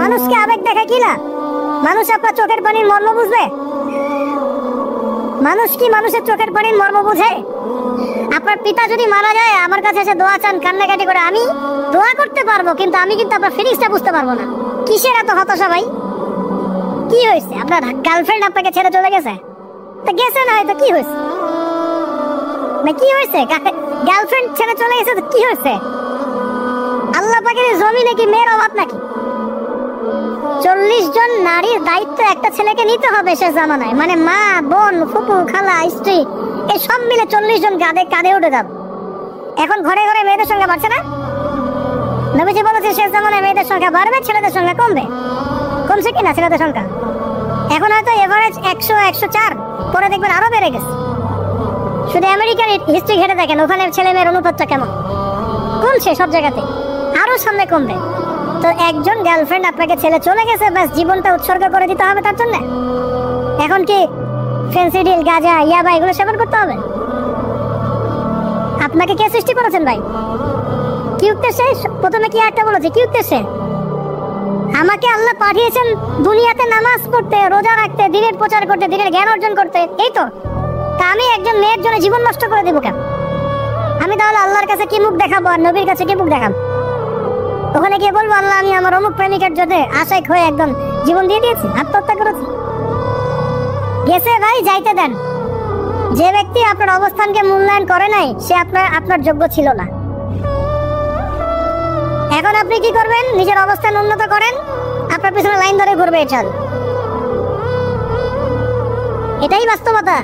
মানুষকে আবেগ দেখায় কি না? মানুষ আপনার চোখের পানির মর্ম বুঝবে? মানুষ কি মানুষের চোখের পানির মর্ম বুঝে? আপনার পিতা যদি মারা যায় আমার কাছে এসে দোয়া চান কান্নাকাটি করে, আমি দোয়া করতে পারবো, কিন্তু আমি কিন্তু আপনার ফিলিংসটা বুঝতে পারবো না। কিসের এত হতাশা ভাই? কি হয়েছে? আপনার গার্লফ্রেন্ড আপনাকে ছেড়ে চলে গেছে? তা গেছে না, হয়তো কি হয়েছে না, কি হয়েছে? গার্লফ্রেন্ড ছেড়ে চলে গেছে তো কি হয়েছে? আল্লাহ পাকের জমিনে কি মেয়ের অভাব নাকি? 40 জন নারীর দায়িত্ব একটা ছেলেকে নিতে হবে সে জামানায়, মানে মা, বোন, ফুপু, খালা, স্ত্রী, এই সব মিলে 40 জন কাঁধে উঠে যাবে। এখন ঘরে ঘরে মেয়েদের সংখ্যা বাড়ছে না? নবীজি বলেছে শেষ জামানায় মেয়েদের সংখ্যা বাড়বে, ছেলেদের সংখ্যা কমবে। কমছে কিনা ছেলেদের সংখ্যা? এখন হয়তো এভারেজ 100, 104, পরে দেখবেন আরো বেড়ে গেছে। শুধু আমেরিকার হিস্ট্রি ঘেটে দেখেন, ওখানে ছেলে মেয়ের অনুপাতটা কেমন। কমছে সব জায়গাতে, আরো সামনে কমবে। তো একজন গার্লফ্রেন্ড আপনাকে ছেলে চলে গেছে, ব্যাস জীবনটা উৎসর্গ করে দিতে হবে তার জন্য? এখন কি ফেন্সিডিল, গাঁজা, ইয়াবা এগুলো সেবন করতে হবে? আপনাকে কে সৃষ্টি করেছেন ভাই? কি উদ্দেশ্যে? প্রথমে কি একটা বলেছে, কি উদ্দেশ্যে? আমাকে আল্লাহ পাঠিয়েছেন দুনিয়াতে নামাজ পড়তে, রোজা রাখতে, দিনের প্রচার করতে, দিনের জ্ঞান অর্জন করতে, এই তো। তা আমি একজন মেয়ের জন্য জীবন নষ্ট করে দেবো কেন? আমি তাহলে আল্লাহর কাছে কি মুখ দেখাবো আর নবীর কাছে কি মুখ দেখাবো? ওখানে গিয়ে বলবো আল্লাহ আমি আমার অমুক প্রেমিকের জন্য আশায় হয়ে একদম জীবন দিয়ে দিয়েছি, আত্মহত্যা করেছি? গেছে ভাই, যাইতে দেন। যে ব্যক্তি আপনার অবস্থানকে মূল্যায়ন করে নাই সে আপনার যোগ্য ছিল না। এখন আপনি কি করবেন? নিজের অবস্থান উন্নত করেন, আপনার পিছনে লাইন ধরে ঘুরবে, এটাই বাস্তবতা।